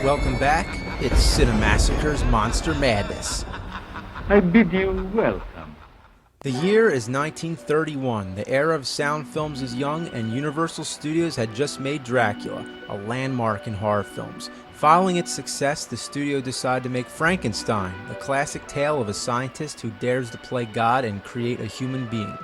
Welcome back. It's Cinemassacre's Monster Madness. I bid you welcome. The year is 1931. The era of sound films is young, and Universal Studios had just made Dracula, a landmark in horror films. Following its success, the studio decided to make Frankenstein, the classic tale of a scientist who dares to play God and create a human being.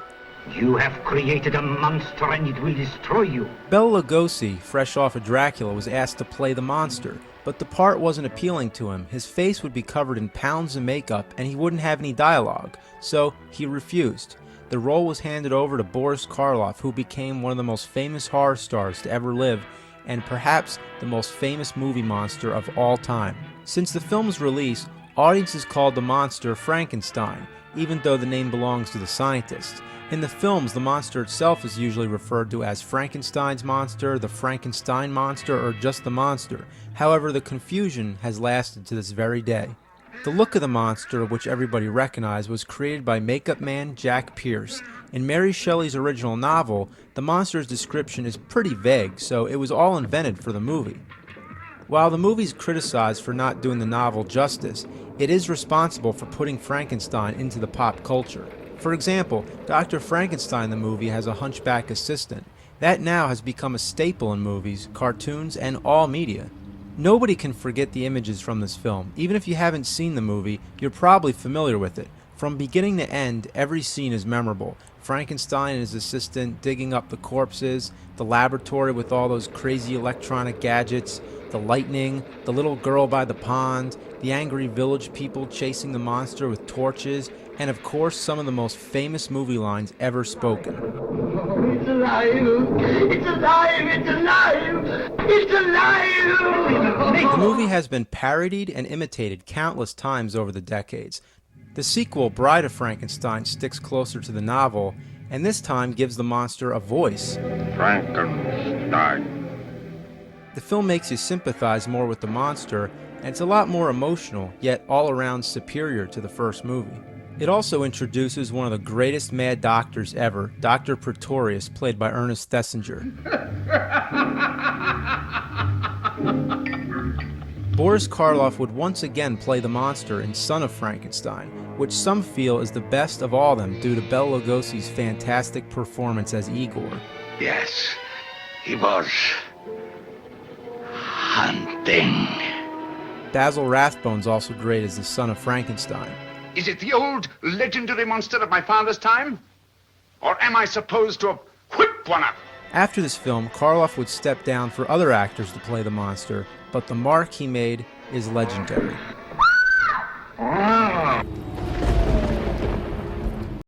You have created a monster and it will destroy you. Bela Lugosi, fresh off of Dracula, was asked to play the monster, but the part wasn't appealing to him. His face would be covered in pounds of makeup and he wouldn't have any dialogue, so he refused. The role was handed over to Boris Karloff, who became one of the most famous horror stars to ever live and perhaps the most famous movie monster of all time. Since the film's release, audiences called the monster Frankenstein, even though the name belongs to the scientist. In the films, the monster itself is usually referred to as Frankenstein's monster, the Frankenstein monster, or just the monster. However, the confusion has lasted to this very day. The look of the monster, which everybody recognized, was created by makeup man Jack Pierce. In Mary Shelley's original novel, the monster's description is pretty vague, so it was all invented for the movie. While the movie's criticized for not doing the novel justice, it is responsible for putting Frankenstein into the pop culture. For example, Dr. Frankenstein the movie has a hunchback assistant. That now has become a staple in movies, cartoons, and all media. Nobody can forget the images from this film. Even if you haven't seen the movie, you're probably familiar with it. From beginning to end, every scene is memorable. Frankenstein and his assistant digging up the corpses, the laboratory with all those crazy electronic gadgets, the lightning, the little girl by the pond, the angry village people chasing the monster with torches, and of course some of the most famous movie lines ever spoken. It's alive! It's alive! It's alive! It's alive! The movie has been parodied and imitated countless times over the decades. The sequel, Bride of Frankenstein, sticks closer to the novel, and this time gives the monster a voice. Frankenstein. The film makes you sympathize more with the monster, and it's a lot more emotional, yet all around superior to the first movie. It also introduces one of the greatest mad doctors ever, Dr. Pretorius, played by Ernest Thesiger. Boris Karloff would once again play the monster in Son of Frankenstein, which some feel is the best of all them due to Bela Lugosi's fantastic performance as Igor. Yes, he was hunting. Basil Rathbone's also great as the Son of Frankenstein. Is it the old legendary monster of my father's time? Or am I supposed to have whipped one up? After this film, Karloff would step down for other actors to play the monster, but the mark he made is legendary.